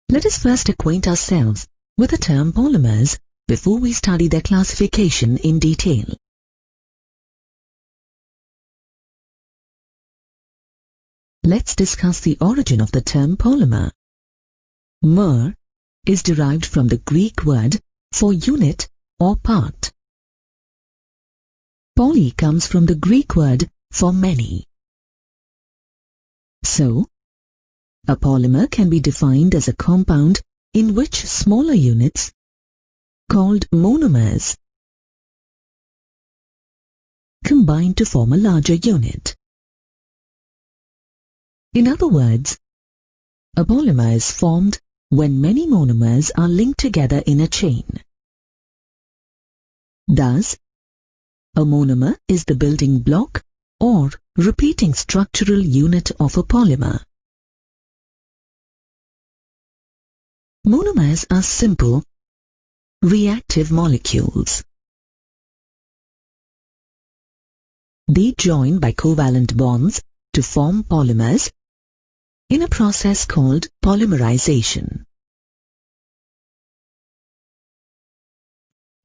Let us first acquaint ourselves with the term polymers before we study their classification in detail. Let's discuss the origin of the term polymer. Mer is derived from the Greek word for unit or part. Poly comes from the Greek word for many. So, a polymer can be defined as a compound in which smaller units, called monomers, combine to form a larger unit. In other words, a polymer is formed when many monomers are linked together in a chain. Thus, a monomer is the building block or repeating structural unit of a polymer. Monomers are simple, reactive molecules. They join by covalent bonds to form polymers in a process called polymerization.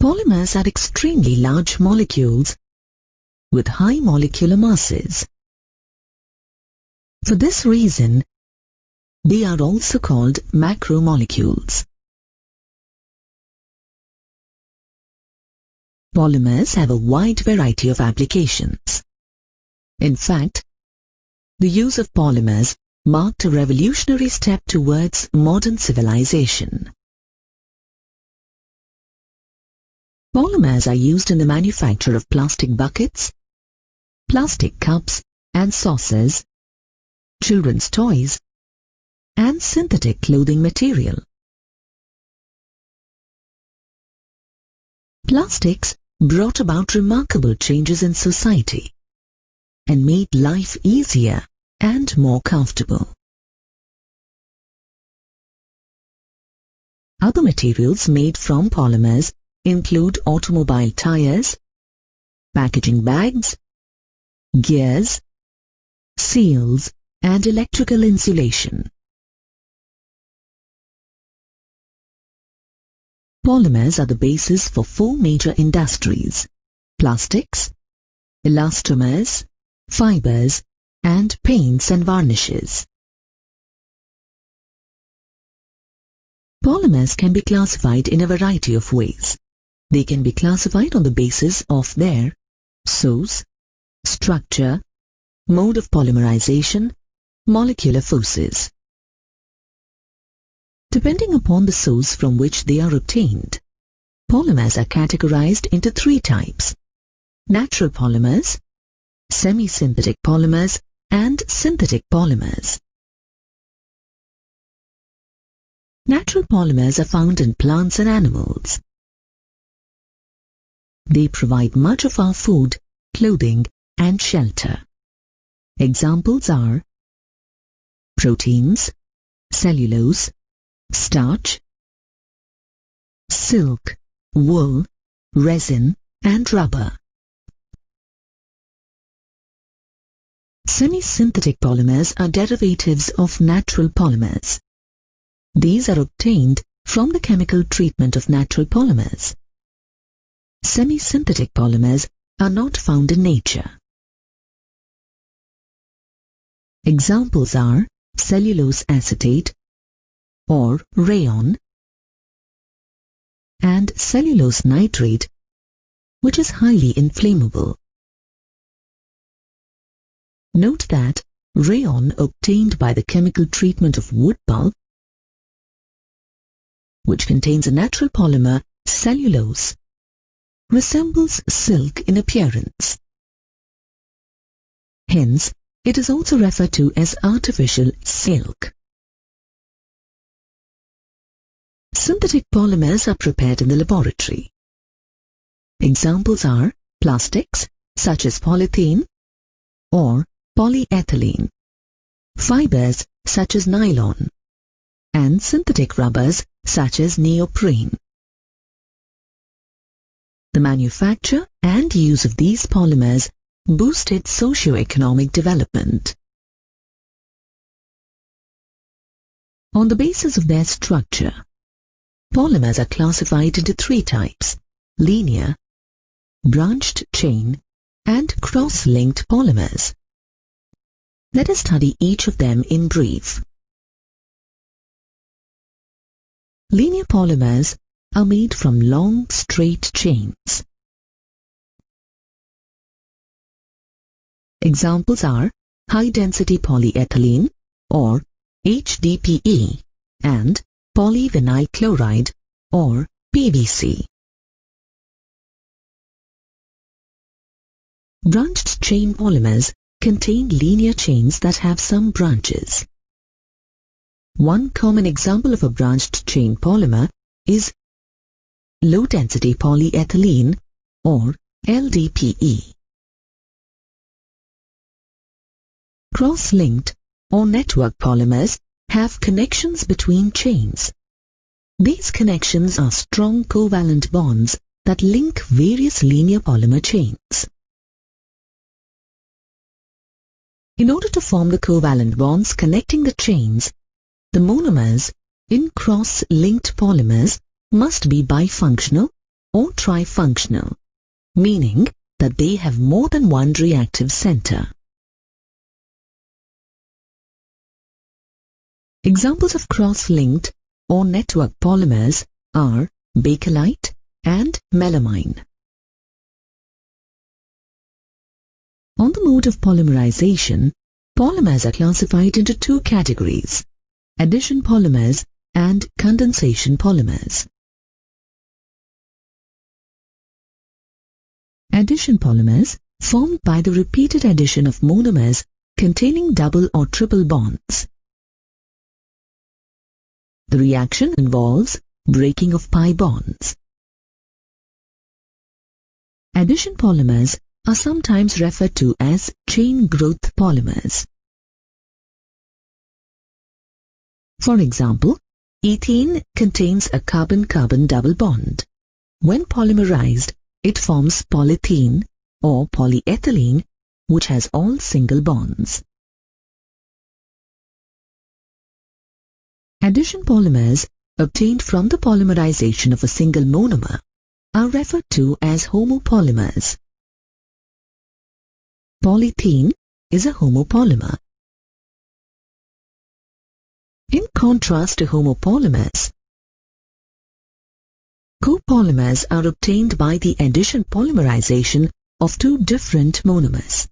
Polymers are extremely large molecules with high molecular masses. For this reason, they are also called macromolecules. Polymers have a wide variety of applications. In fact, the use of polymers marked a revolutionary step towards modern civilization. Polymers are used in the manufacture of plastic buckets, plastic cups and saucers, children's toys, and synthetic clothing material. Plastics brought about remarkable changes in society and made life easier and more comfortable. Other materials made from polymers include automobile tires, packaging bags, gears, seals, and electrical insulation. Polymers are the basis for 4 major industries: plastics, elastomers, fibers, and paints and varnishes. Polymers can be classified in a variety of ways. They can be classified on the basis of their source, structure, mode of polymerization, molecular forces. Depending upon the source from which they are obtained, polymers are categorized into 3 types: natural polymers, semi-synthetic polymers, and synthetic polymers. Natural polymers are found in plants and animals. They provide much of our food, clothing, and shelter. Examples are proteins, cellulose, starch, silk, wool, resin, and rubber. Semi-synthetic polymers are derivatives of natural polymers. These are obtained from the chemical treatment of natural polymers. Semi-synthetic polymers are not found in nature. Examples are cellulose acetate or rayon and cellulose nitrate, which is highly inflammable. Note that rayon obtained by the chemical treatment of wood pulp, which contains a natural polymer, cellulose, resembles silk in appearance. Hence, it is also referred to as artificial silk. Synthetic polymers are prepared in the laboratory. Examples are plastics, such as polythene or polyethylene, fibers, such as nylon, and synthetic rubbers, such as neoprene. The manufacture and use of these polymers boosted socio-economic development. On the basis of their structure, polymers are classified into three types: linear, branched chain, and cross-linked polymers. Let us study each of them in brief. Linear polymers are made from long, straight chains. Examples are high-density polyethylene, or HDPE, and polyvinyl chloride, or PVC. Branched chain polymers contain linear chains that have some branches. One common example of a branched chain polymer is low-density polyethylene, or LDPE. Cross-linked or network polymers have connections between chains. These connections are strong covalent bonds that link various linear polymer chains. In order to form the covalent bonds connecting the chains, the monomers in cross-linked polymers must be bifunctional or trifunctional, meaning that they have more than one reactive center. Examples of cross-linked or network polymers are bakelite and melamine. On the mode of polymerization, polymers are classified into two categories: addition polymers and condensation polymers. Addition polymers formed by the repeated addition of monomers containing double or triple bonds. The reaction involves breaking of pi bonds. Addition polymers are sometimes referred to as chain growth polymers. For example, ethene contains a carbon-carbon double bond. When polymerized, it forms polythene or polyethylene, which has all single bonds. Addition polymers obtained from the polymerization of a single monomer are referred to as homopolymers. Polythene is a homopolymer. In contrast to homopolymers, copolymers are obtained by the addition polymerization of two different monomers.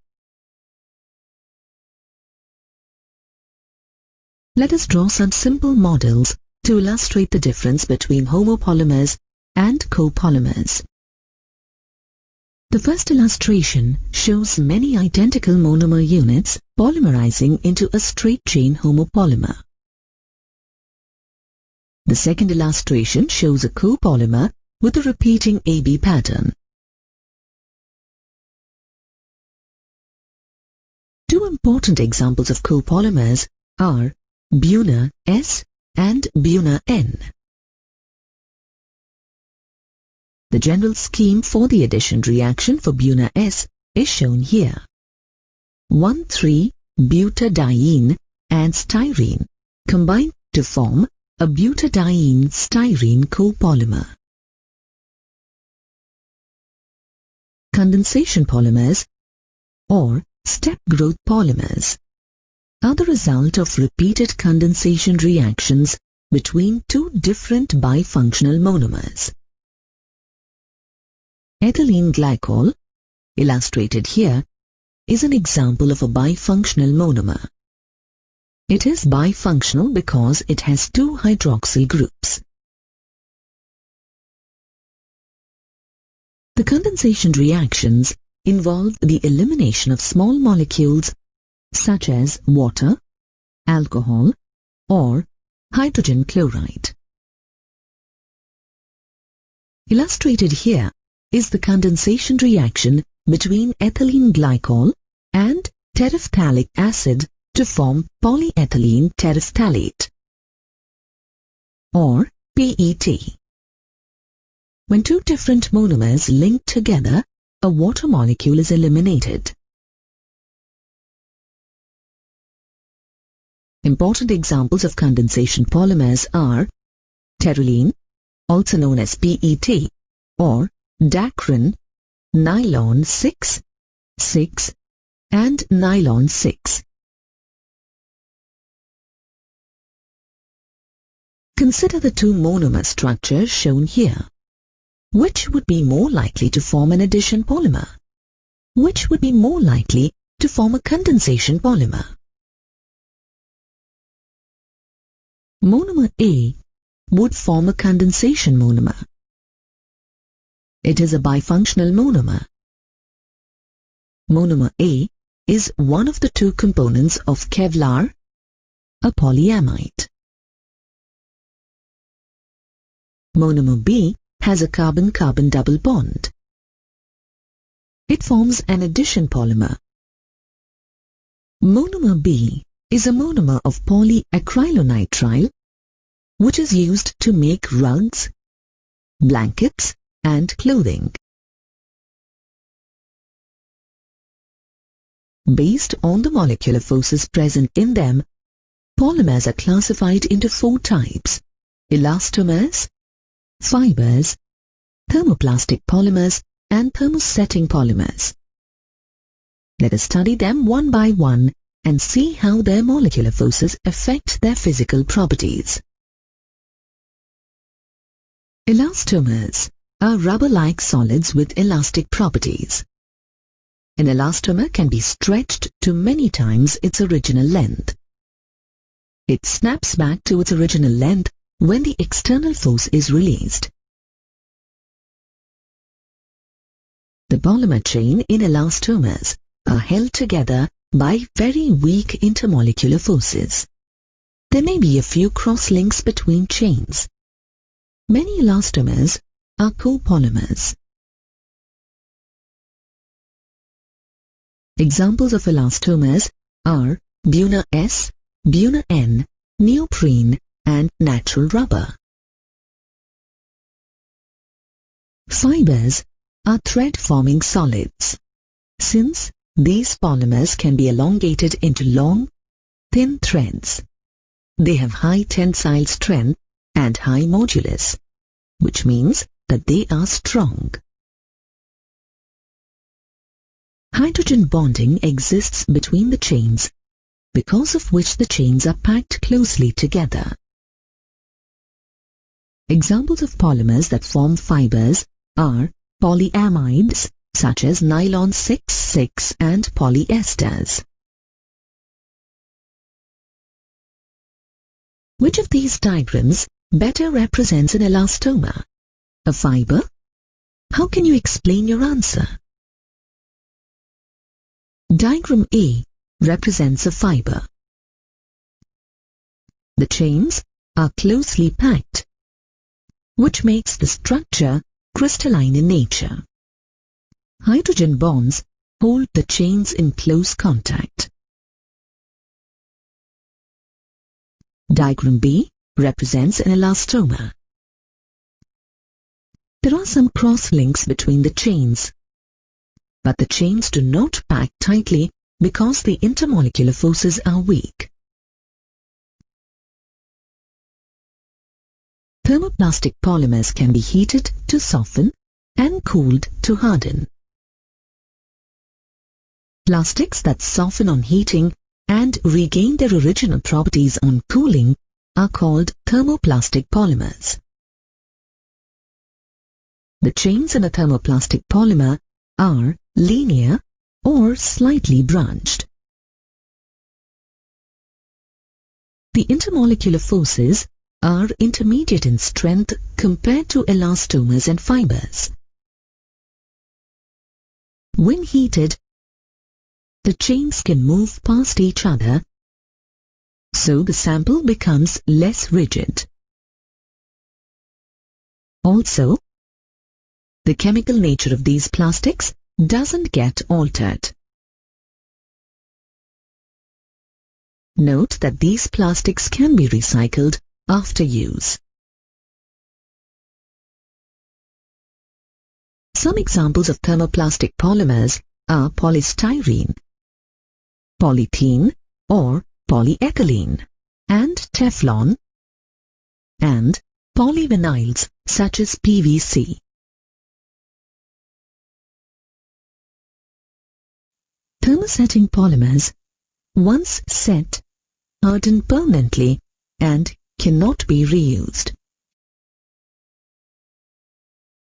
Let us draw some simple models to illustrate the difference between homopolymers and copolymers. The first illustration shows many identical monomer units polymerizing into a straight chain homopolymer. The second illustration shows a copolymer with a repeating AB pattern. Two important examples of copolymers are Buna S and Buna N. The general scheme for the addition reaction for Buna S is shown here. 1,3-butadiene and styrene combine to form a butadiene-styrene copolymer. Condensation polymers, or step growth polymers, are the result of repeated condensation reactions between two different bifunctional monomers. Ethylene glycol, illustrated here, is an example of a bifunctional monomer. It is bifunctional because it has two hydroxyl groups. The condensation reactions involve the elimination of small molecules such as water, alcohol, or hydrogen chloride. Illustrated here is the condensation reaction between ethylene glycol and terephthalic acid to form polyethylene terephthalate, or PET. When two different monomers link together, a water molecule is eliminated. Important examples of condensation polymers are terylene, also known as PET, or Dacron, nylon 6, and nylon 6. Consider the two monomer structures shown here. Which would be more likely to form an addition polymer? Which would be more likely to form a condensation polymer? Monomer A would form a condensation monomer. It is a bifunctional monomer. Monomer A is one of the two components of Kevlar, a polyamide. Monomer B has a carbon-carbon double bond. It forms an addition polymer. Monomer B is a monomer of polyacrylonitrile, which is used to make rugs, blankets, and clothing. Based on the molecular forces present in them, polymers are classified into 4 types: elastomers, fibers, thermoplastic polymers, and thermosetting polymers. Let us study them one by one and see how their molecular forces affect their physical properties. Elastomers are rubber-like solids with elastic properties. An elastomer can be stretched to many times its original length. It snaps back to its original length when the external force is released. The polymer chain in elastomers are held together by very weak intermolecular forces. There may be a few cross-links between chains. Many elastomers are copolymers. Examples of elastomers are Buna S, Buna N, neoprene, and natural rubber. Fibers are thread-forming solids. Since these polymers can be elongated into long, thin threads, they have high tensile strength and high modulus, which means that they are strong. Hydrogen bonding exists between the chains, because of which the chains are packed closely together. Examples of polymers that form fibers are polyamides such as nylon 6,6 and polyesters. Which of these diagrams better represents an elastomer? A fiber? How can you explain your answer? Diagram A represents a fiber. The chains are closely packed, which makes the structure crystalline in nature. Hydrogen bonds hold the chains in close contact. Diagram B represents an elastomer. There are some cross-links between the chains, but the chains do not pack tightly because the intermolecular forces are weak. Thermoplastic polymers can be heated to soften and cooled to harden. Plastics that soften on heating and regain their original properties on cooling are called thermoplastic polymers. The chains in a thermoplastic polymer are linear or slightly branched. The intermolecular forces are intermediate in strength compared to elastomers and fibers. When heated, the chains can move past each other, so the sample becomes less rigid. Also, the chemical nature of these plastics doesn't get altered. Note that these plastics can be recycled after use. Some examples of thermoplastic polymers are polystyrene, polythene, or polyethylene. and Teflon, and polyvinyls such as PVC. Thermosetting polymers, once set, harden permanently and cannot be reused.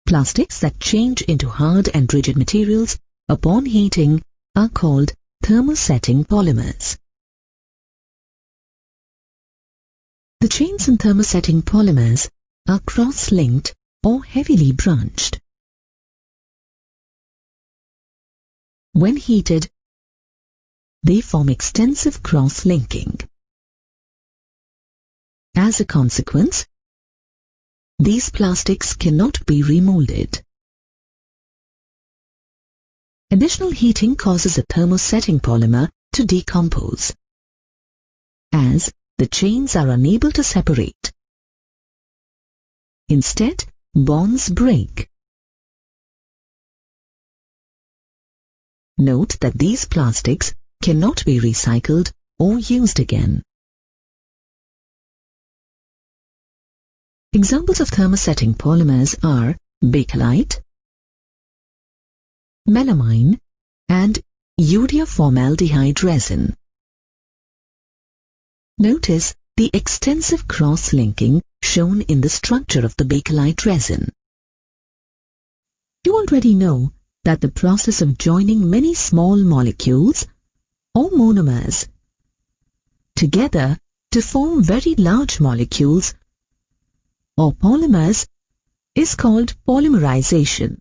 Plastics that change into hard and rigid materials upon heating are called thermosetting polymers. The chains in thermosetting polymers are cross-linked or heavily branched. When heated, they form extensive cross-linking. As a consequence, these plastics cannot be remolded. Additional heating causes a thermosetting polymer to decompose, as the chains are unable to separate. Instead, bonds break. Note that these plastics cannot be recycled or used again. Examples of thermosetting polymers are bakelite, melamine, and urea formaldehyde resin. Notice the extensive cross-linking shown in the structure of the bakelite resin. You already know that the process of joining many small molecules or monomers together to form very large molecules or polymers is called polymerization.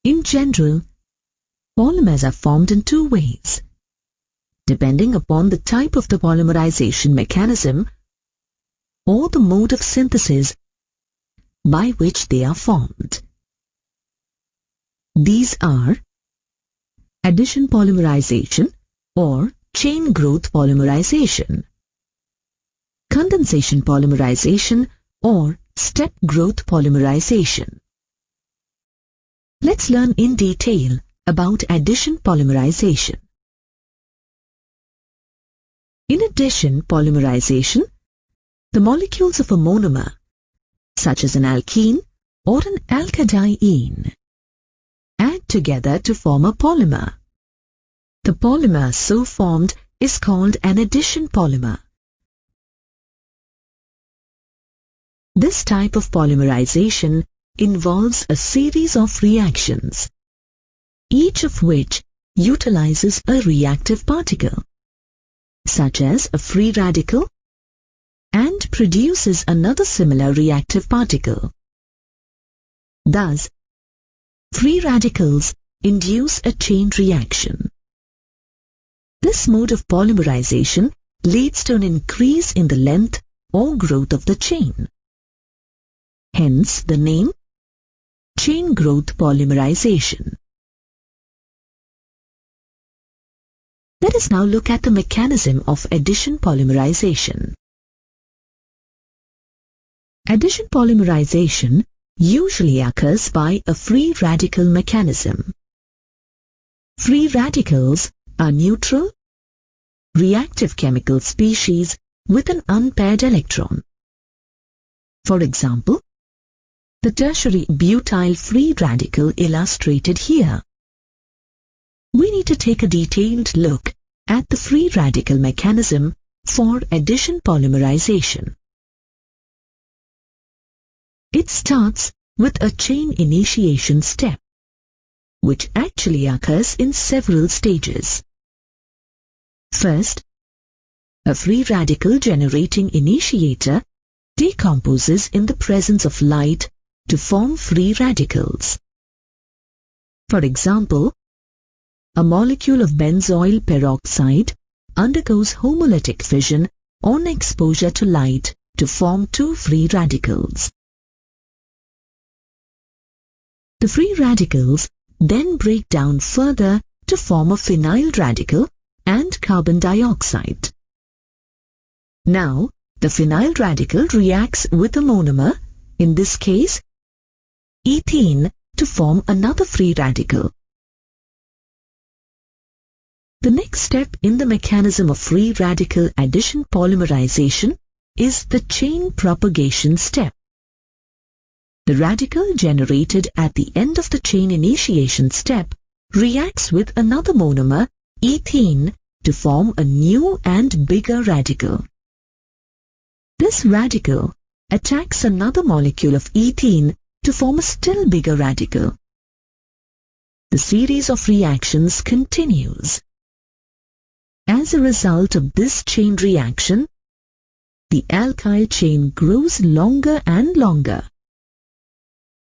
In general, polymers are formed in two ways, depending upon the type of the polymerization mechanism or the mode of synthesis by which they are formed. These are addition polymerization or chain growth polymerization, condensation polymerization or step growth polymerization. Let's learn in detail about addition polymerization. In addition polymerization, the molecules of a monomer, such as an alkene or an alkadiene, add together to form a polymer. The polymer so formed is called an addition polymer. This type of polymerization involves a series of reactions, each of which utilizes a reactive particle, such as a free radical, and produces another similar reactive particle. Thus, free radicals induce a chain reaction. This mode of polymerization leads to an increase in the length or growth of the chain. Hence the name chain growth polymerization. Let us now look at the mechanism of addition polymerization. Addition polymerization usually occurs by a free radical mechanism. Free radicals are neutral, reactive chemical species with an unpaired electron. For example, the tertiary butyl free radical illustrated here. We need to take a detailed look at the free radical mechanism for addition polymerization. It starts with a chain initiation step, which actually occurs in several stages. First, a free radical generating initiator decomposes in the presence of light to form free radicals. For example, a molecule of benzoyl peroxide undergoes homolytic fission on exposure to light to form two free radicals. The free radicals then break down further to form a phenyl radical and carbon dioxide. Now, the phenyl radical reacts with a monomer, in this case, ethene, to form another free radical. The next step in the mechanism of free radical addition polymerization is the chain propagation step. The radical generated at the end of the chain initiation step reacts with another monomer, ethene, to form a new and bigger radical. This radical attacks another molecule of ethene to form a still bigger radical. The series of reactions continues. As a result of this chain reaction, the alkyl chain grows longer and longer.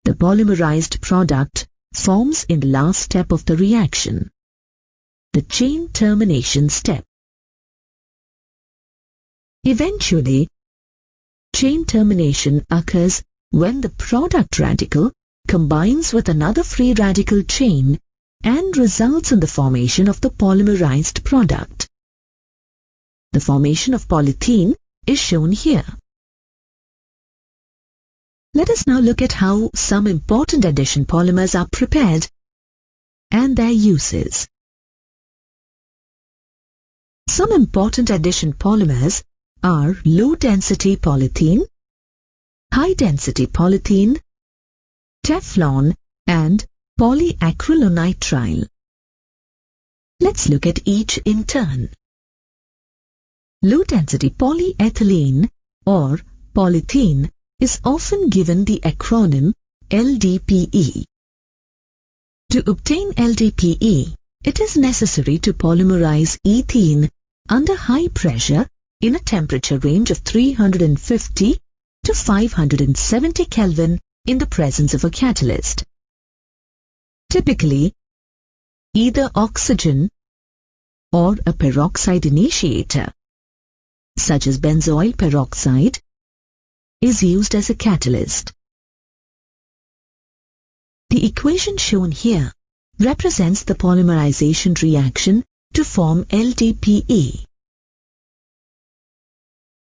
The polymerized product forms in the last step of the reaction, the chain termination step. Eventually, chain termination occurs when the product radical combines with another free radical chain and results in the formation of the polymerized product. The formation of polythene is shown here. Let us now look at how some important addition polymers are prepared and their uses. Some important addition polymers are low-density polythene, high-density polythene, Teflon, and polyacrylonitrile. Let's look at each in turn. Low-density polyethylene or polythene is often given the acronym LDPE. To obtain LDPE, it is necessary to polymerize ethene under high pressure in a temperature range of 350 to 570 Kelvin in the presence of a catalyst. Typically, either oxygen or a peroxide initiator, such as benzoyl peroxide, is used as a catalyst. The equation shown here represents the polymerization reaction to form LDPE.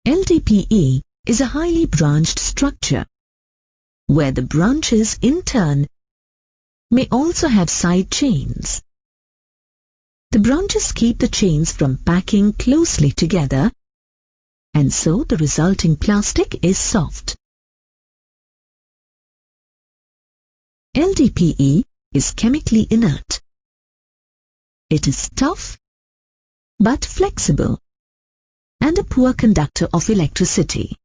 LDPE is a highly branched structure, where the branches in turn may also have side chains. The branches keep the chains from packing closely together, and so the resulting plastic is soft. LDPE is chemically inert. It is tough but flexible and a poor conductor of electricity.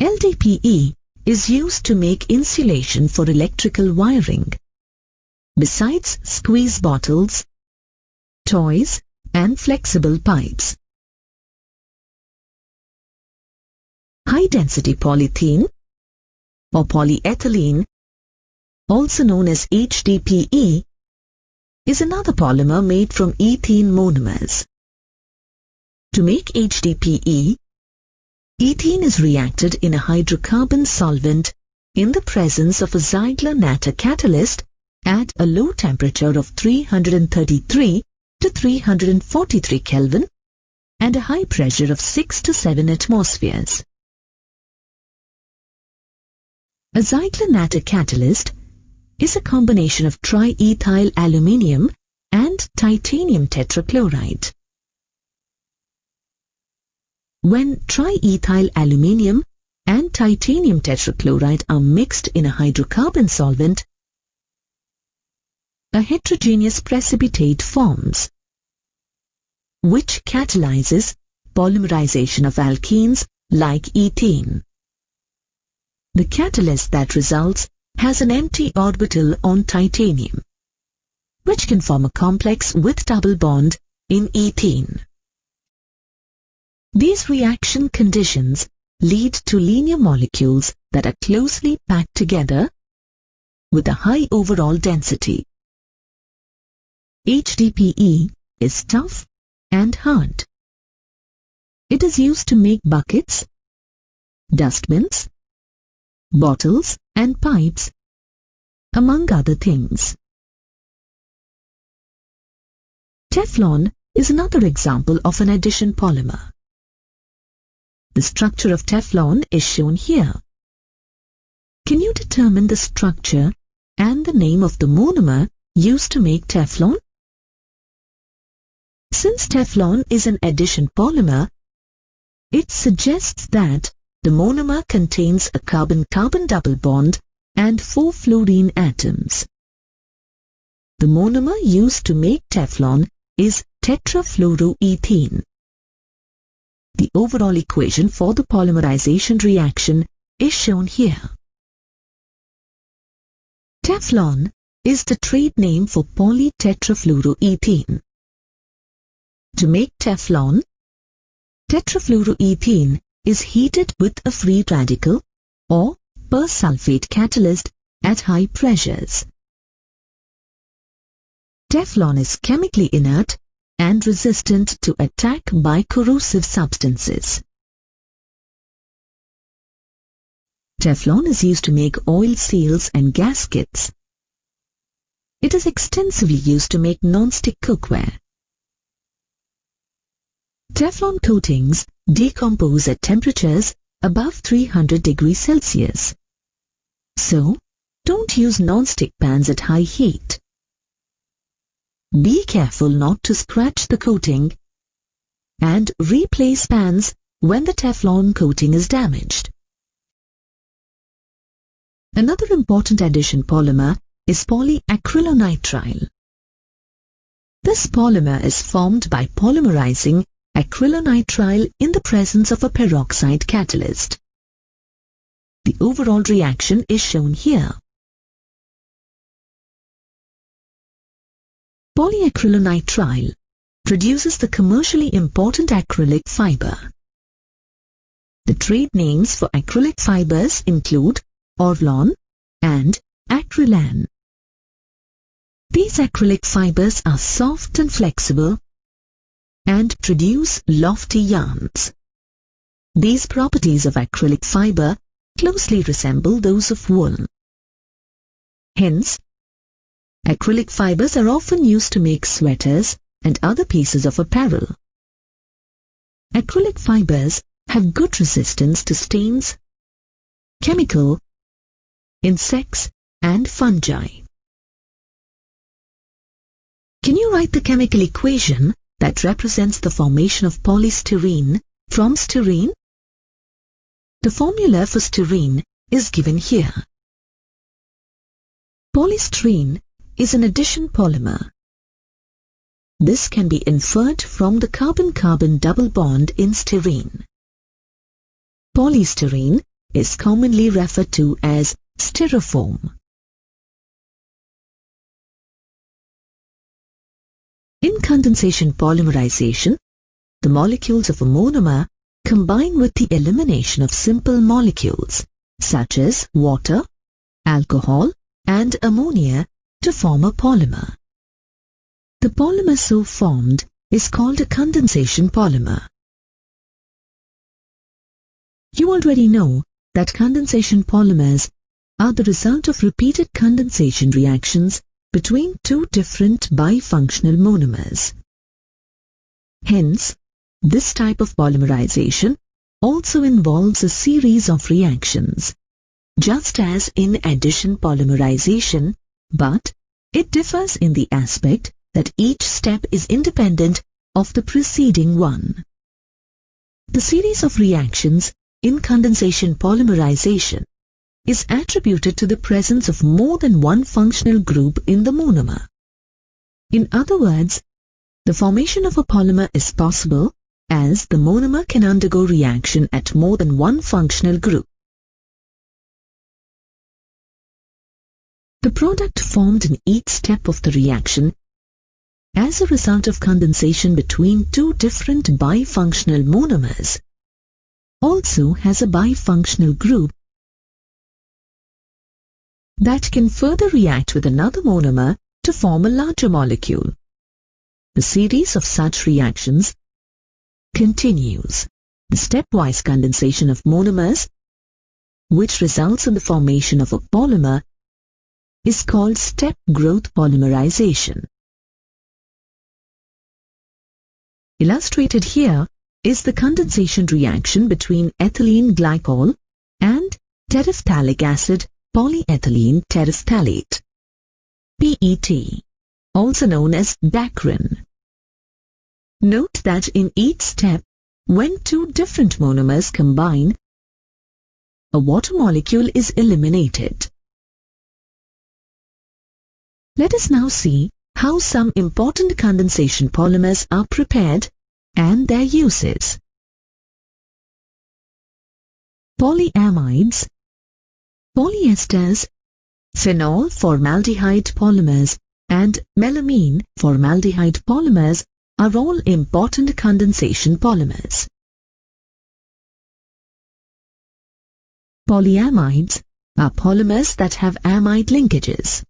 LDPE is used to make insulation for electrical wiring, besides squeeze bottles, toys, and flexible pipes. High-density polythene or polyethylene, also known as HDPE, is another polymer made from ethene monomers. To make HDPE, ethene is reacted in a hydrocarbon solvent in the presence of a Ziegler-Natta catalyst at a low temperature of 333 to 343 Kelvin and a high pressure of 6 to 7 atmospheres. A Ziegler-Natta catalyst is a combination of triethyl aluminium and titanium tetrachloride. When triethyl aluminium and titanium tetrachloride are mixed in a hydrocarbon solvent, a heterogeneous precipitate forms, which catalyzes polymerization of alkenes like ethene. The catalyst that results has an empty orbital on titanium, which can form a complex with double bond in ethene. These reaction conditions lead to linear molecules that are closely packed together with a high overall density. HDPE is tough and hard. It is used to make buckets, dustbins, bottles and pipes, among other things. Teflon is another example of an addition polymer. The structure of Teflon is shown here. Can you determine the structure and the name of the monomer used to make Teflon? Since Teflon is an addition polymer, it suggests that the monomer contains a carbon-carbon double bond and 4 fluorine atoms. The monomer used to make Teflon is tetrafluoroethene. The overall equation for the polymerization reaction is shown here. Teflon is the trade name for polytetrafluoroethene. To make Teflon, tetrafluoroethene is heated with a free radical or persulfate catalyst at high pressures. Teflon is chemically inert and resistant to attack by corrosive substances. Teflon is used to make oil seals and gaskets. It is extensively used to make non-stick cookware. Teflon coatings decompose at temperatures above 300 degrees Celsius. So, don't use non-stick pans at high heat. Be careful not to scratch the coating and replace pans when the Teflon coating is damaged. Another important addition polymer is polyacrylonitrile. This polymer is formed by polymerizing acrylonitrile in the presence of a peroxide catalyst. The overall reaction is shown here. Polyacrylonitrile produces the commercially important acrylic fiber. The trade names for acrylic fibers include Orlon and Acrylan. These acrylic fibers are soft and flexible and produce lofty yarns. These properties of acrylic fiber closely resemble those of wool. Hence, acrylic fibers are often used to make sweaters and other pieces of apparel. Acrylic fibers have good resistance to stains, chemical, insects, and fungi. Can you write the chemical equation that represents the formation of polystyrene from styrene? The formula for styrene is given here. Polystyrene is an addition polymer. This can be inferred from the carbon-carbon double bond in styrene. Polystyrene is commonly referred to as styrofoam. In condensation polymerization, the molecules of a monomer combine with the elimination of simple molecules such as water, alcohol, and ammonia to form a polymer. The polymer so formed is called a condensation polymer. You already know that condensation polymers are the result of repeated condensation reactions between two different bifunctional monomers. Hence, this type of polymerization also involves a series of reactions, just as in addition polymerization, but it differs in the aspect that each step is independent of the preceding one. The series of reactions in condensation polymerization is attributed to the presence of more than one functional group in the monomer. In other words, the formation of a polymer is possible as the monomer can undergo reaction at more than one functional group. The product formed in each step of the reaction as a result of condensation between two different bifunctional monomers also has a bifunctional group that can further react with another monomer to form a larger molecule. The series of such reactions continues. The stepwise condensation of monomers, which results in the formation of a polymer, is called step growth polymerization. Illustrated here is the condensation reaction between ethylene glycol and terephthalic acid polyethylene terephthalate, PET, also known as Dacron. Note that in each step, when two different monomers combine, a water molecule is eliminated. Let us now see how some important condensation polymers are prepared and their uses. Polyamides, polyesters, phenol formaldehyde polymers, and melamine formaldehyde polymers are all important condensation polymers. Polyamides are polymers that have amide linkages.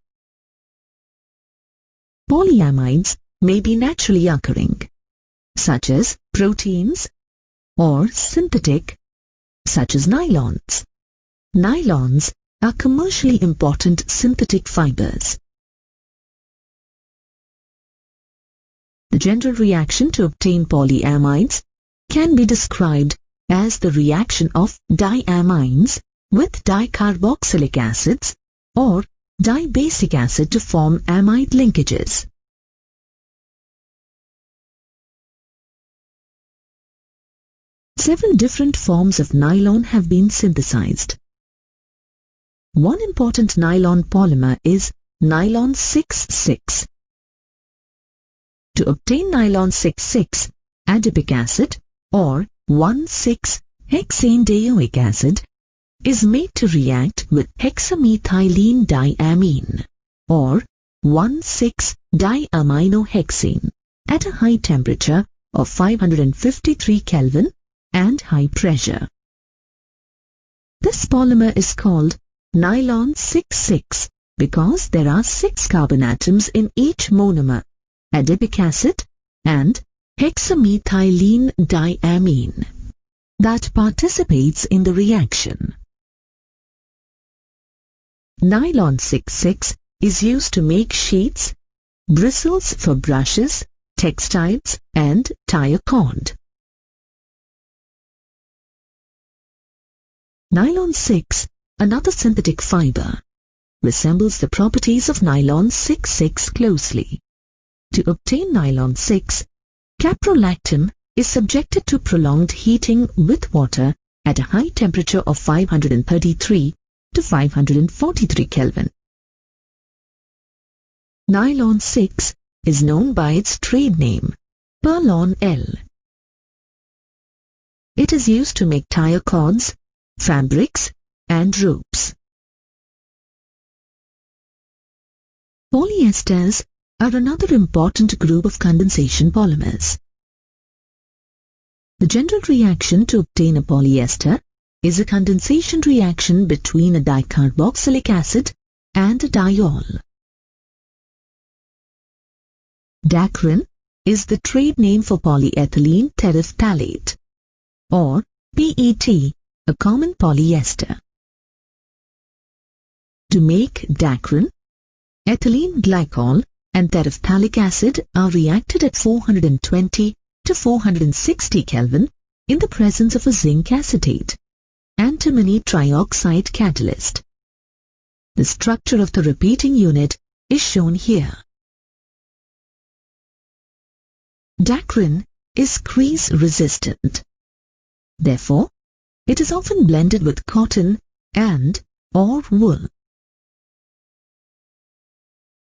Polyamides may be naturally occurring, such as proteins, or synthetic, such as nylons. Nylons are commercially important synthetic fibers. The general reaction to obtain polyamides can be described as the reaction of diamines with dicarboxylic acids or dibasic acid to form amide linkages. Several different forms of nylon have been synthesized. One important nylon polymer is nylon 6,6. To obtain nylon 6,6, adipic acid or 1,6-hexane-dioic acid is made to react with hexamethylene diamine or 1,6-diaminohexane at a high temperature of 553 Kelvin and high pressure. This polymer is called nylon 6,6 because there are 6 carbon atoms in each monomer, adipic acid and hexamethylene diamine, that participates in the reaction. Nylon 6,6 is used to make sheets, bristles for brushes, textiles, and tire cord. Nylon 6, another synthetic fiber, resembles the properties of nylon 6,6 closely. To obtain nylon 6, caprolactam is subjected to prolonged heating with water at a high temperature of 533 to 543 Kelvin. Nylon 6 is known by its trade name, Perlon L. It is used to make tire cords, fabrics, and ropes. Polyesters are another important group of condensation polymers. The general reaction to obtain a polyester is a condensation reaction between a dicarboxylic acid and a diol. Dacron is the trade name for polyethylene terephthalate, or PET, a common polyester. To make dacron, ethylene glycol and terephthalic acid are reacted at 420 to 460 Kelvin in the presence of a zinc acetate, antimony trioxide catalyst. The structure of the repeating unit is shown here. Dacron is grease resistant. Therefore, it is often blended with cotton and/or wool.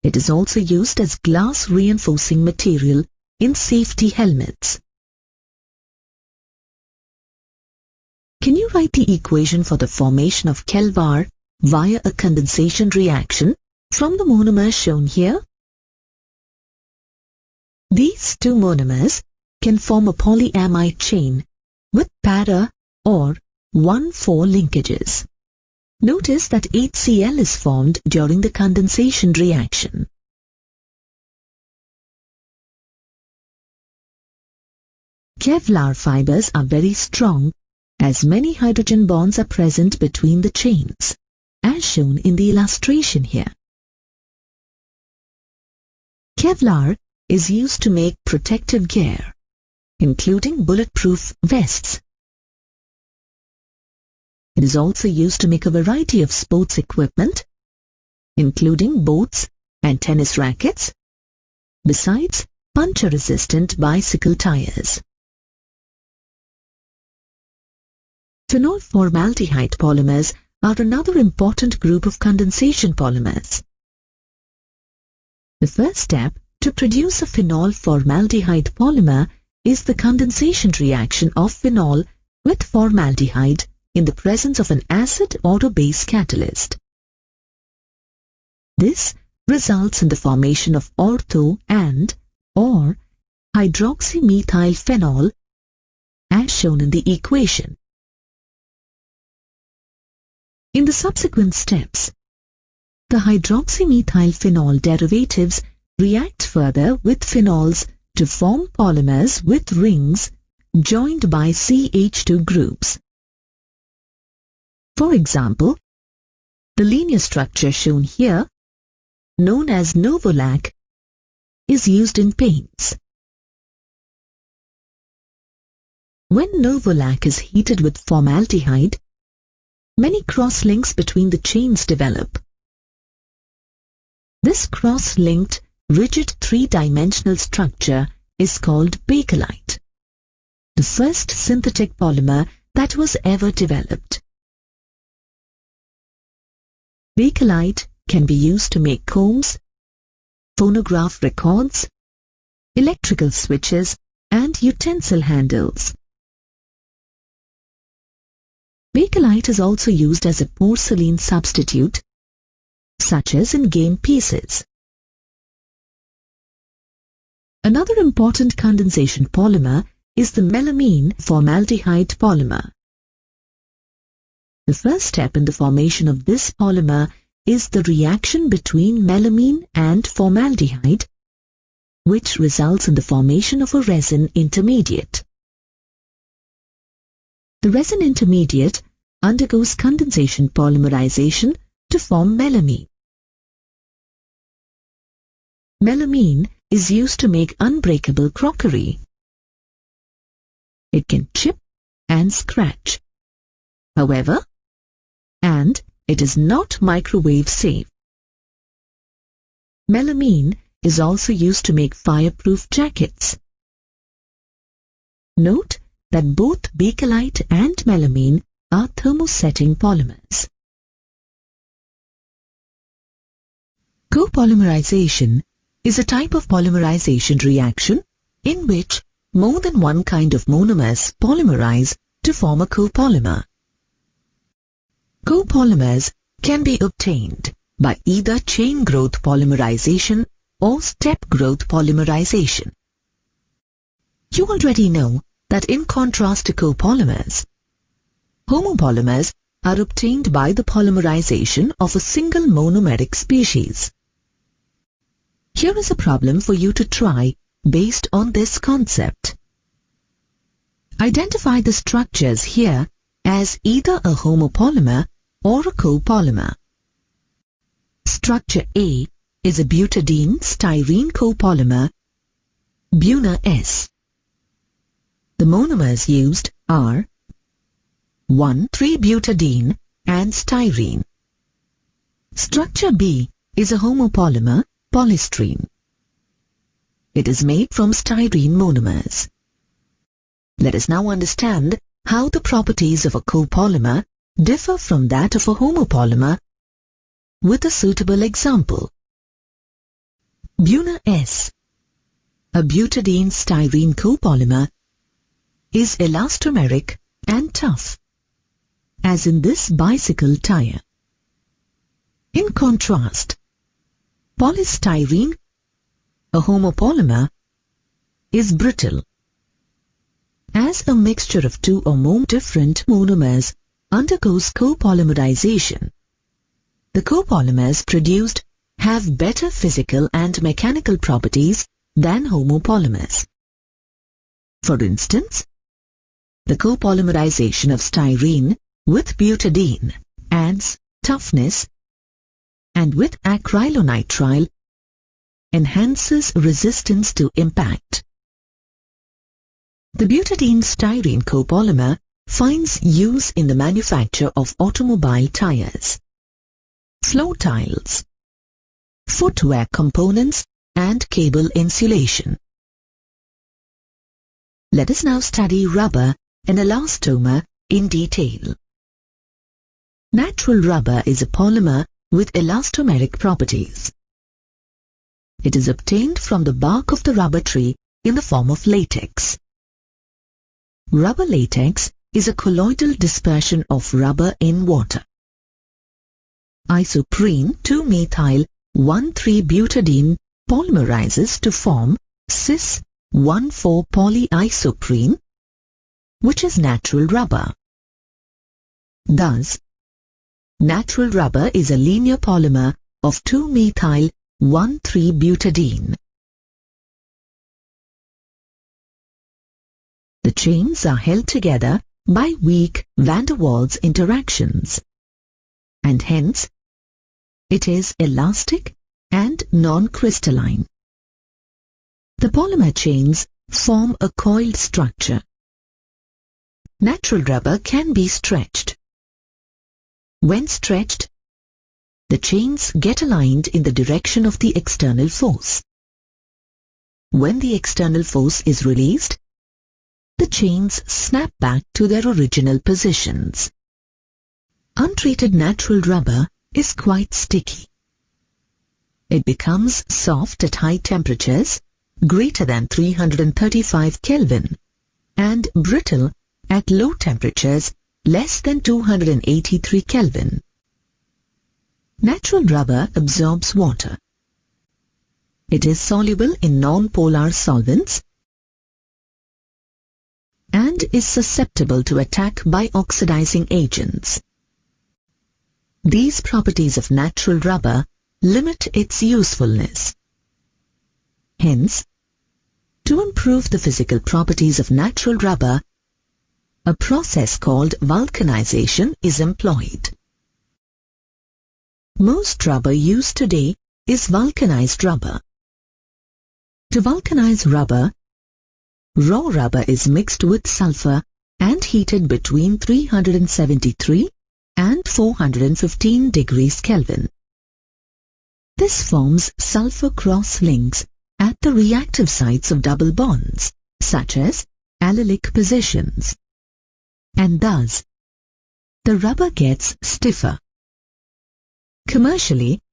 It is also used as glass reinforcing material in safety helmets. Can you write the equation for the formation of Kelvar via a condensation reaction from the monomers shown here? These two monomers can form a polyamide chain with para or 1,4 linkages. Notice that HCl is formed during the condensation reaction. Kevlar fibers are very strong as many hydrogen bonds are present between the chains, as shown in the illustration here. Kevlar is used to make protective gear, including bulletproof vests. It is also used to make a variety of sports equipment, including boats and tennis rackets. Besides, puncture-resistant bicycle tires. Phenol formaldehyde polymers are another important group of condensation polymers. The first step to produce a phenol formaldehyde polymer is the condensation reaction of phenol with formaldehyde in the presence of an acid or a base catalyst. This results in the formation of ortho and or hydroxymethylphenol as shown in the equation. In the subsequent steps, the hydroxymethylphenol derivatives react further with phenols to form polymers with rings joined by CH2 groups. For example, the linear structure shown here, known as novolac, is used in paints. When novolac is heated with formaldehyde, many cross-links between the chains develop. This cross-linked, rigid three-dimensional structure is called bakelite, the first synthetic polymer that was ever developed. Bakelite can be used to make combs, phonograph records, electrical switches, and utensil handles. Bakelite is also used as a porcelain substitute, such as in game pieces. Another important condensation polymer is the melamine formaldehyde polymer. The first step in the formation of this polymer is the reaction between melamine and formaldehyde, which results in the formation of a resin intermediate. The resin intermediate undergoes condensation polymerization to form melamine. Melamine is used to make unbreakable crockery. It can chip and scratch. However, and it is not microwave safe. Melamine is also used to make fireproof jackets. Note that both bakelite and melamine are thermosetting polymers. Copolymerization is a type of polymerization reaction in which more than one kind of monomers polymerize to form a copolymer. Copolymers can be obtained by either chain growth polymerization or step growth polymerization. You already know that in contrast to copolymers, homopolymers are obtained by the polymerization of a single monomeric species. Here is a problem for you to try based on this concept. Identify the structures here as either a homopolymer or a copolymer. Structure A is a butadiene-styrene copolymer, BUNA-S. The monomers used are 1,3-butadiene and styrene. Structure B is a homopolymer, polystyrene. It is made from styrene monomers. Let us now understand how the properties of a copolymer differ from that of a homopolymer with a suitable example. BUNA-S, a butadiene-styrene copolymer, is elastomeric and tough, as in this bicycle tire. In contrast, polystyrene, a homopolymer, is brittle. As a mixture of two or more different monomers undergoes copolymerization, the copolymers produced have better physical and mechanical properties than homopolymers. For instance, the copolymerization of styrene with butadiene adds toughness, and with acrylonitrile enhances resistance to impact. The butadiene-styrene copolymer finds use in the manufacture of automobile tires, floor tiles, footwear components, and cable insulation. Let us now study rubber and elastomer in detail. Natural rubber is a polymer with elastomeric properties. It is obtained from the bark of the rubber tree in the form of latex. Rubber latex is a colloidal dispersion of rubber in water. Isoprene 2-methyl-1,3-butadiene polymerizes to form cis-1,4-polyisoprene, which is natural rubber. Thus, natural rubber is a linear polymer of 2-methyl-1,3-butadiene. The chains are held together by weak van der Waals interactions, and hence it is elastic and non-crystalline. The polymer chains form a coiled structure. Natural rubber can be stretched. When stretched, the chains get aligned in the direction of the external force. When the external force is released, the chains snap back to their original positions. Untreated natural rubber is quite sticky. It becomes soft at high temperatures, greater than 335 Kelvin, and brittle at low temperatures, less than 283 Kelvin. Natural rubber absorbs water. It is soluble in non-polar solvents and is susceptible to attack by oxidizing agents. These properties of natural rubber limit its usefulness. Hence, to improve the physical properties of natural rubber, a process called vulcanization is employed. Most rubber used today is vulcanized rubber. To vulcanize rubber, raw rubber is mixed with sulfur and heated between 373 and 415 degrees Kelvin. This forms sulfur cross-links at the reactive sites of double bonds, such as allylic positions, and thus the rubber gets stiffer. Commercially,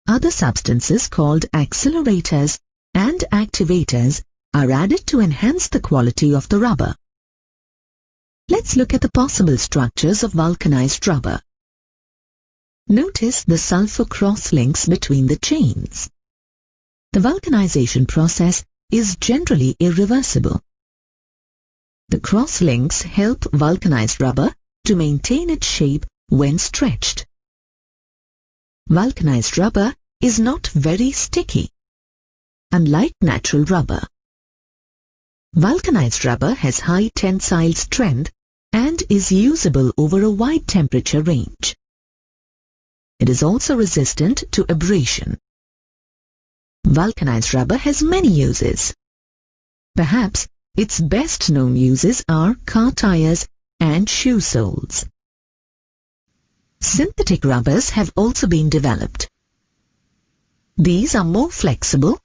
other substances called accelerators and activators are added to enhance the quality of the rubber. Let's look at the possible structures of vulcanized rubber. Notice the sulfur cross-links between the chains. The vulcanization process is generally irreversible. The cross-links help vulcanized rubber to maintain its shape when stretched. Vulcanized rubber is not very sticky, unlike natural rubber. Vulcanized rubber has high tensile strength and is usable over a wide temperature range. It is also resistant to abrasion. Vulcanized rubber has many uses. Perhaps its best known uses are car tires and shoe soles. Synthetic rubbers have also been developed. These are more flexible,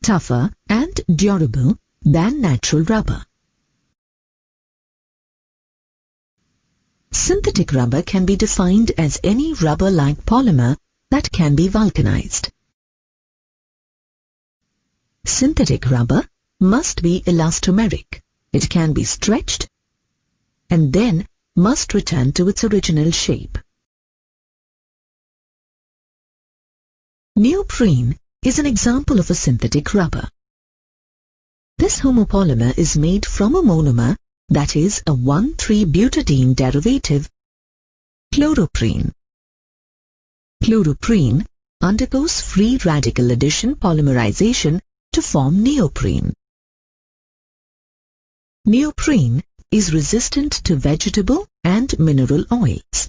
tougher and durable than natural rubber. Synthetic rubber can be defined as any rubber-like polymer that can be vulcanized. Synthetic rubber must be elastomeric. It can be stretched and then must return to its original shape. Neoprene is an example of a synthetic rubber. This homopolymer is made from a monomer that is a 1,3-butadiene derivative, chloroprene. Chloroprene undergoes free radical addition polymerization to form neoprene. Neoprene is resistant to vegetable and mineral oils.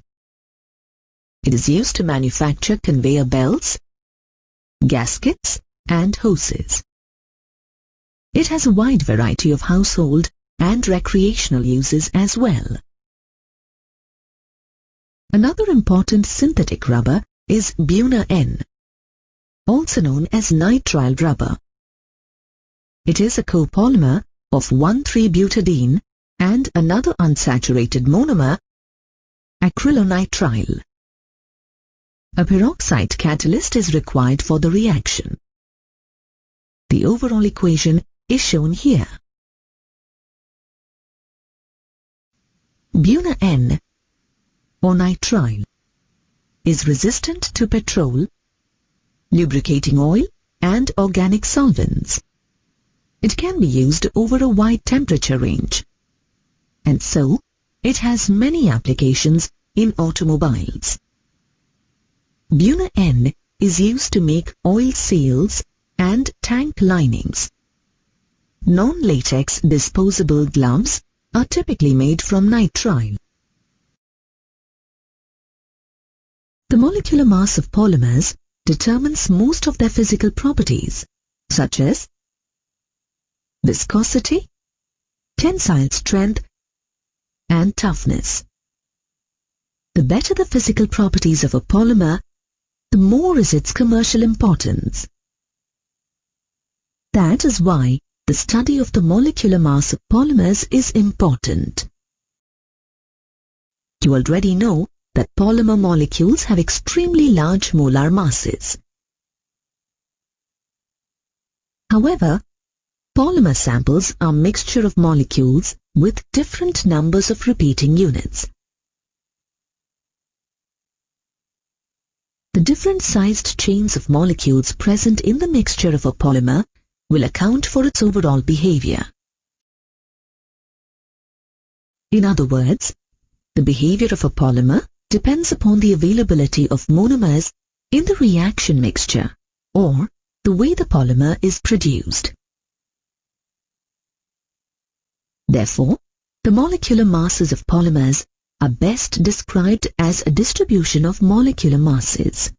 It is used to manufacture conveyor belts, gaskets, and hoses. It has a wide variety of household and recreational uses as well. Another important synthetic rubber is Buna N, also known as nitrile rubber. It is a copolymer of 1,3-butadiene and another unsaturated monomer, acrylonitrile. A peroxide catalyst is required for the reaction. The overall equation is shown here. Buna-N, or nitrile, is resistant to petrol, lubricating oil, and organic solvents. It can be used over a wide temperature range, and so it has many applications in automobiles. Buna-N is used to make oil seals and tank linings. Non-latex disposable gloves are typically made from nitrile. The molecular mass of polymers determines most of their physical properties, such as viscosity, tensile strength, and toughness. The better the physical properties of a polymer, the more is its commercial importance. That is why the study of the molecular mass of polymers is important. You already know that polymer molecules have extremely large molar masses. However, polymer samples are a mixture of molecules with different numbers of repeating units. The different sized chains of molecules present in the mixture of a polymer will account for its overall behavior. In other words, the behavior of a polymer depends upon the availability of monomers in the reaction mixture or the way the polymer is produced. Therefore, the molecular masses of polymers are best described as a distribution of molecular masses.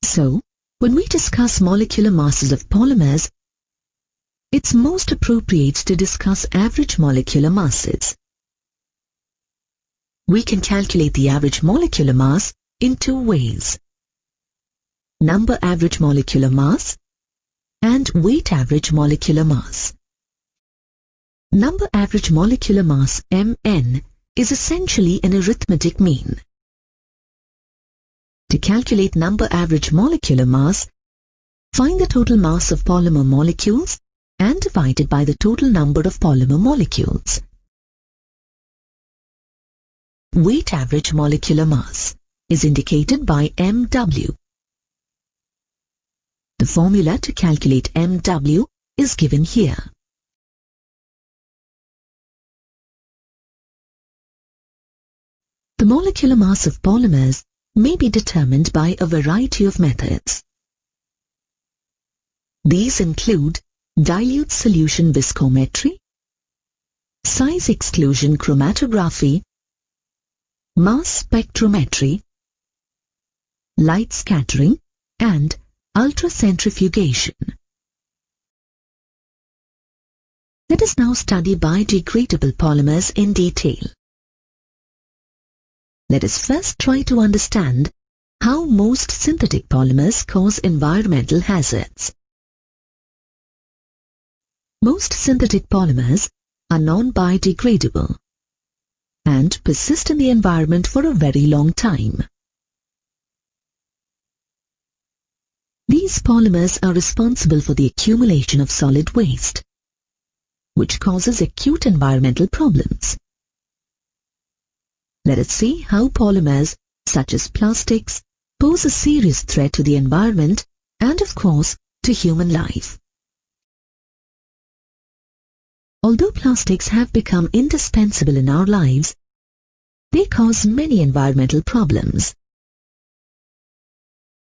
So, when we discuss molecular masses of polymers, it's most appropriate to discuss average molecular masses. We can calculate the average molecular mass in two ways: number average molecular mass and weight average molecular mass. Number average molecular mass Mn is essentially an arithmetic mean. To calculate number average molecular mass, find the total mass of polymer molecules and divide it by the total number of polymer molecules. Weight average molecular mass is indicated by Mw. The formula to calculate Mw is given here. The molecular mass of polymers may be determined by a variety of methods. These include dilute solution viscometry, size exclusion chromatography, mass spectrometry, light scattering, and ultracentrifugation. Let us now study biodegradable polymers in detail. Let us first try to understand how most synthetic polymers cause environmental hazards. Most synthetic polymers are non-biodegradable and persist in the environment for a very long time. These polymers are responsible for the accumulation of solid waste, which causes acute environmental problems. Let us see how polymers, such as plastics, pose a serious threat to the environment and, of course, to human life. Although plastics have become indispensable in our lives, they cause many environmental problems.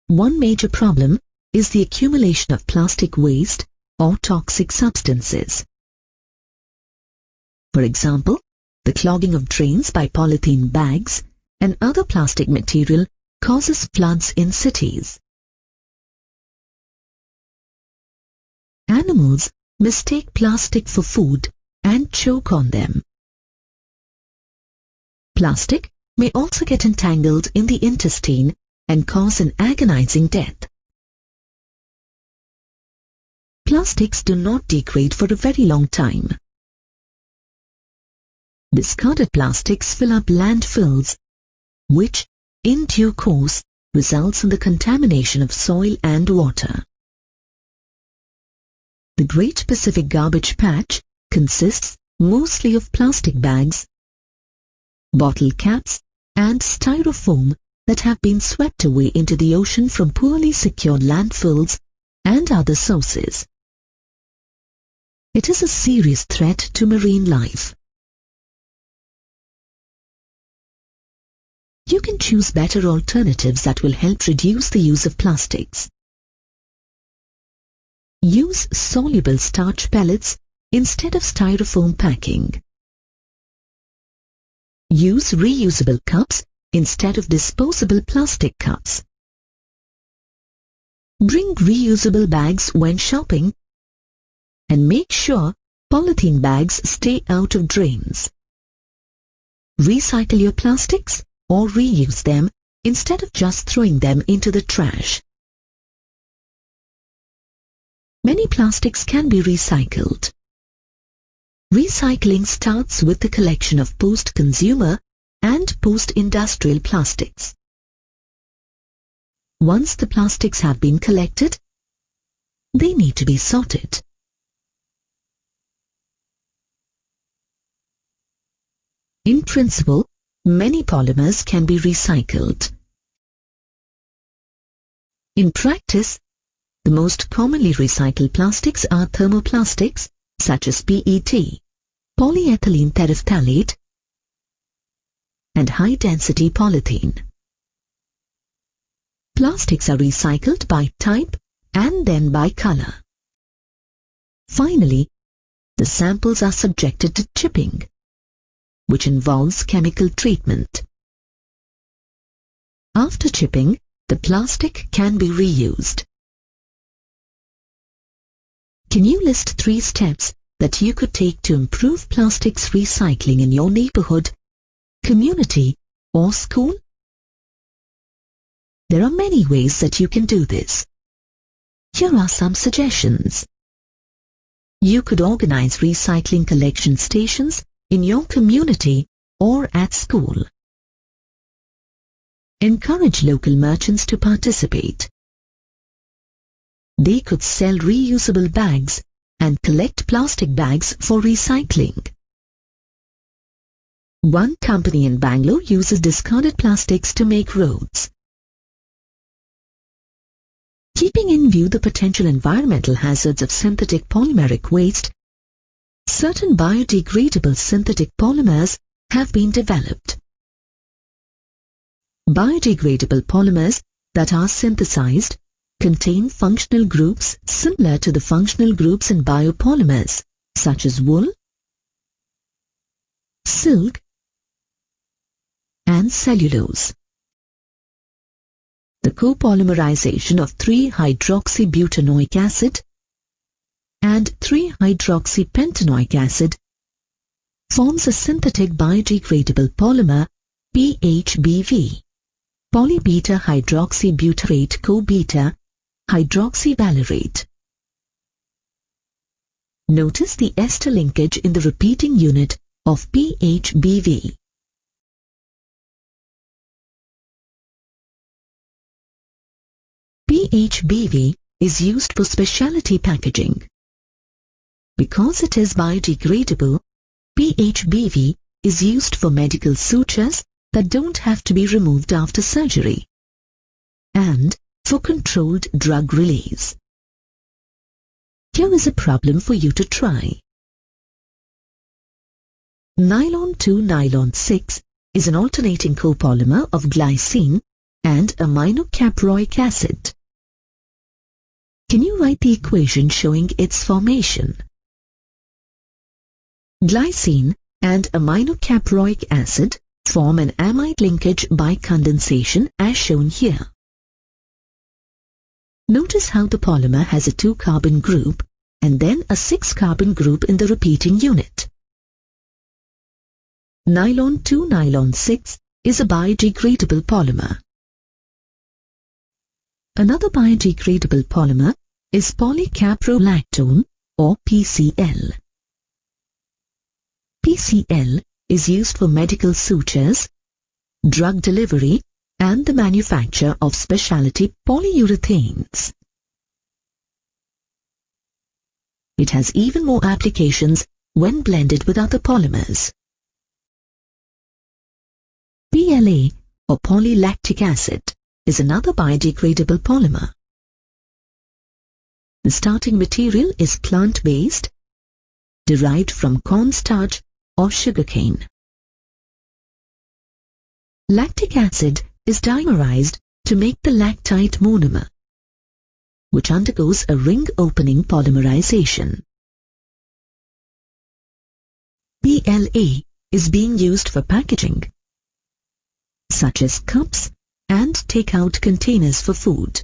One major problem is the accumulation of plastic waste or toxic substances. For example, the clogging of drains by polythene bags and other plastic material causes floods in cities. Animals mistake plastic for food and choke on them. Plastic may also get entangled in the intestine and cause an agonizing death. plastics do not degrade for a very long time. Discarded plastics fill up landfills, which, in due course, results in the contamination of soil and water. The Great Pacific Garbage Patch consists mostly of plastic bags, bottle caps, and styrofoam that have been swept away into the ocean from poorly secured landfills and other sources. It is a serious threat to marine life. You can choose better alternatives that will help reduce the use of plastics. Use soluble starch pellets instead of styrofoam packing. Use reusable cups instead of disposable plastic cups. Bring reusable bags when shopping, and make sure polythene bags stay out of drains. Recycle your plastics or reuse them instead of just throwing them into the trash. Many plastics can be recycled. Recycling starts with the collection of post-consumer and post-industrial plastics. Once the plastics have been collected, they need to be sorted. In principle, many polymers can be recycled. In practice, the most commonly recycled plastics are thermoplastics such as PET, polyethylene terephthalate, and high-density polythene. Plastics are recycled by type and then by color. Finally, the samples are subjected to chipping, which involves chemical treatment. After chipping, the plastic can be reused. Can you list 3 steps that you could take to improve plastics recycling in your neighborhood, community, or school? There are many ways that you can do this. Here are some suggestions. You could organize recycling collection stations in your community or at school. Encourage local merchants to participate. They could sell reusable bags and collect plastic bags for recycling. One company in Bangalore uses discarded plastics to make roads. Keeping in view the potential environmental hazards of synthetic polymeric waste, certain biodegradable synthetic polymers have been developed. Biodegradable polymers that are synthesized contain functional groups similar to the functional groups in biopolymers, such as wool, silk, and cellulose. The copolymerization of 3-hydroxybutanoic acid and 3-hydroxypentanoic acid forms a synthetic biodegradable polymer PHBV, polybeta hydroxybutyrate co-beta hydroxyvalerate. Notice the ester linkage in the repeating unit of PHBV. PHBV is used for specialty packaging. Because it is biodegradable, PHBV is used for medical sutures that don't have to be removed after surgery, and for controlled drug release. Here is a problem for you to try. Nylon 2-nylon 6 is an alternating copolymer of glycine and aminocaproic acid. Can you write the equation showing its formation? Glycine and aminocaproic acid form an amide linkage by condensation as shown here. Notice how the polymer has a 2-carbon group and then a 6-carbon group in the repeating unit. Nylon 2-nylon 6 is a biodegradable polymer. Another biodegradable polymer is polycaprolactone or PCL. PCL is used for medical sutures, drug delivery, and the manufacture of specialty polyurethanes. It has even more applications when blended with other polymers. PLA or polylactic acid is another biodegradable polymer. The starting material is plant-based, derived from cornstarch or sugarcane. Lactic acid is dimerized to make the lactite monomer, which undergoes a ring-opening polymerization. PLA is being used for packaging, such as cups and take-out containers for food.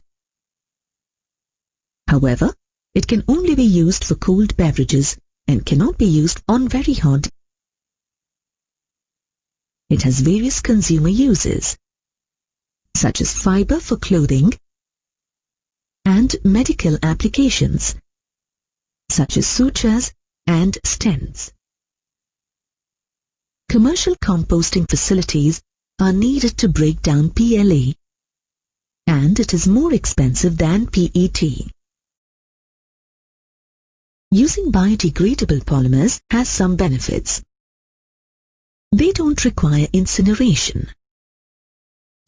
However, it can only be used for cold beverages and cannot be used on very hot. It has various consumer uses, such as fiber for clothing and medical applications, such as sutures and stents. Commercial composting facilities are needed to break down PLA, and it is more expensive than PET. Using biodegradable polymers has some benefits. They don't require incineration,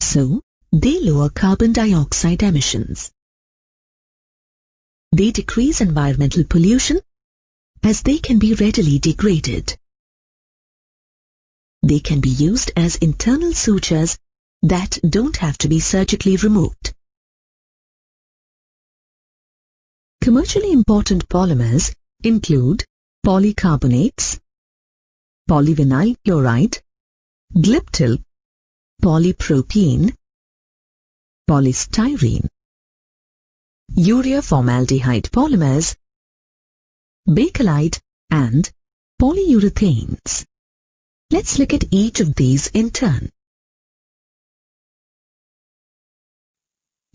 so they lower carbon dioxide emissions. They decrease environmental pollution as they can be readily degraded. They can be used as internal sutures that don't have to be surgically removed. Commercially important polymers include polycarbonates, polyvinyl chloride, glyptyl, polypropylene, polystyrene, urea formaldehyde polymers, bakelite, and polyurethanes. Let's look at each of these in turn.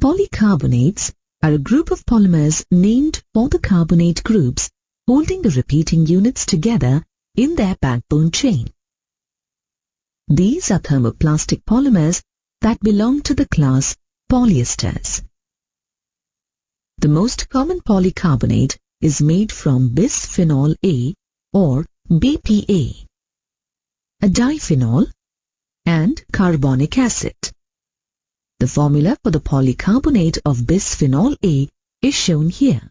Polycarbonates are a group of polymers named for the carbonate groups holding the repeating units together in their backbone chain. These are thermoplastic polymers that belong to the class polyesters. The most common polycarbonate is made from bisphenol A or BPA, a diphenol, and carbonic acid. The formula for the polycarbonate of bisphenol A is shown here.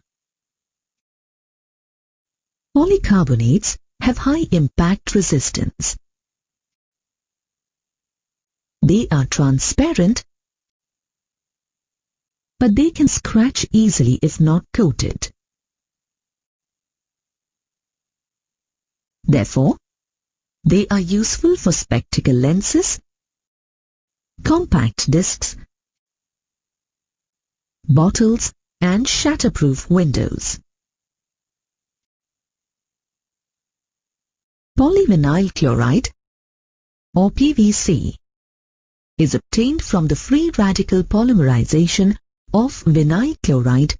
Polycarbonates have high impact resistance. They are transparent, but they can scratch easily if not coated. Therefore, they are useful for spectacle lenses, compact discs, bottles, and shatterproof windows. Polyvinyl chloride, or PVC, is obtained from the free radical polymerization of vinyl chloride,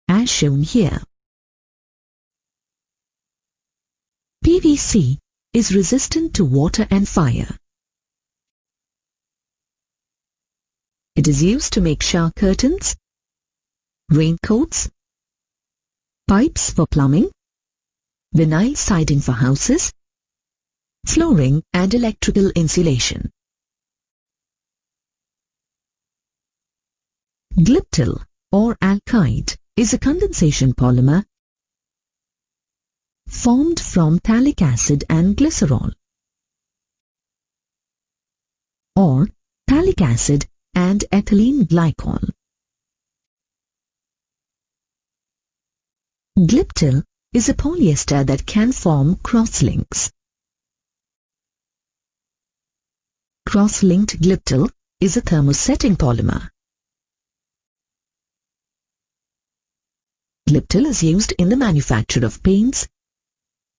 as shown here. PVC is resistant to water and fire. It is used to make shower curtains, raincoats, pipes for plumbing, vinyl siding for houses, flooring and electrical insulation. Glyptyl or alkyd is a condensation polymer formed from phthalic acid and glycerol, or phthalic acid and ethylene glycol. Glyptyl is a polyester that can form cross-links. Cross-linked glyptyl is a thermosetting polymer. Glyptyl is used in the manufacture of paints,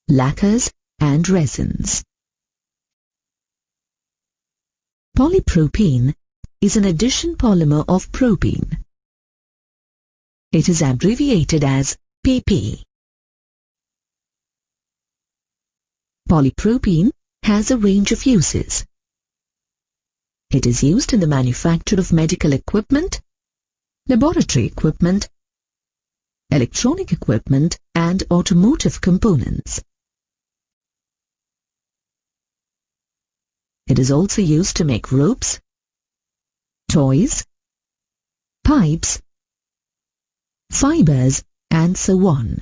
lacquers, and resins. Polypropylene is an addition polymer of propene. It is abbreviated as PP. Polypropylene has a range of uses. It is used in the manufacture of medical equipment, laboratory equipment, electronic equipment, and automotive components. It is also used to make ropes, toys, pipes, fibers, and so on.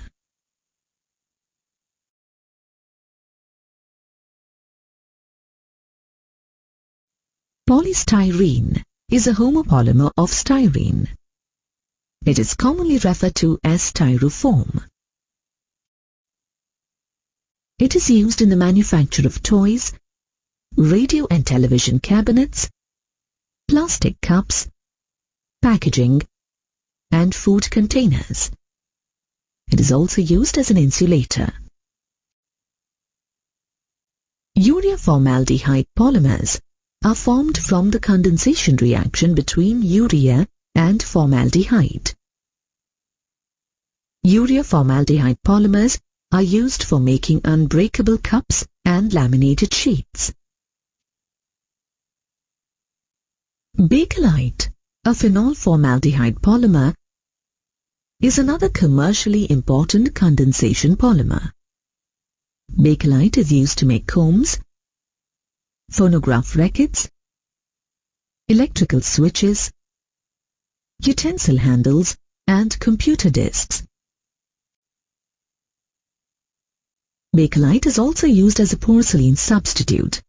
Polystyrene is a homopolymer of styrene. It is commonly referred to as styrofoam. It is used in the manufacture of toys, radio and television cabinets, plastic cups, packaging, and food containers. It is also used as an insulator. Urea formaldehyde polymers are formed from the condensation reaction between urea and formaldehyde. Urea formaldehyde polymers are used for making unbreakable cups and laminated sheets. Bakelite, a phenol formaldehyde polymer, is another commercially important condensation polymer. Bakelite is used to make combs, phonograph records, electrical switches, utensil handles, and computer disks. Bakelite is also used as a porcelain substitute,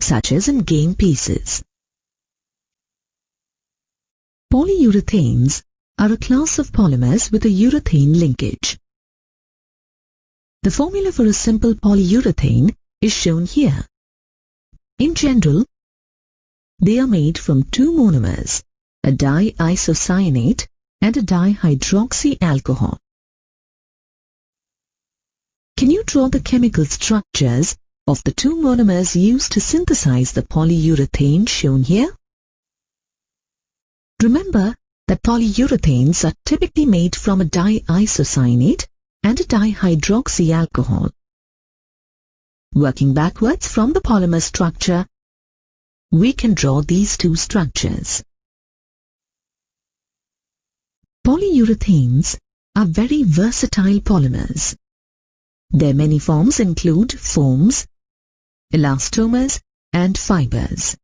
such as in game pieces. Polyurethanes are a class of polymers with a urethane linkage. The formula for a simple polyurethane is shown here. In general, they are made from two monomers, a diisocyanate and a dihydroxyalcohol. Can you draw the chemical structures of the two monomers used to synthesize the polyurethane shown here? Remember that polyurethanes are typically made from a diisocyanate and a dihydroxyalcohol. Working backwards from the polymer structure, we can draw these two structures. Polyurethanes are very versatile polymers. Their many forms include foams, elastomers, and fibers.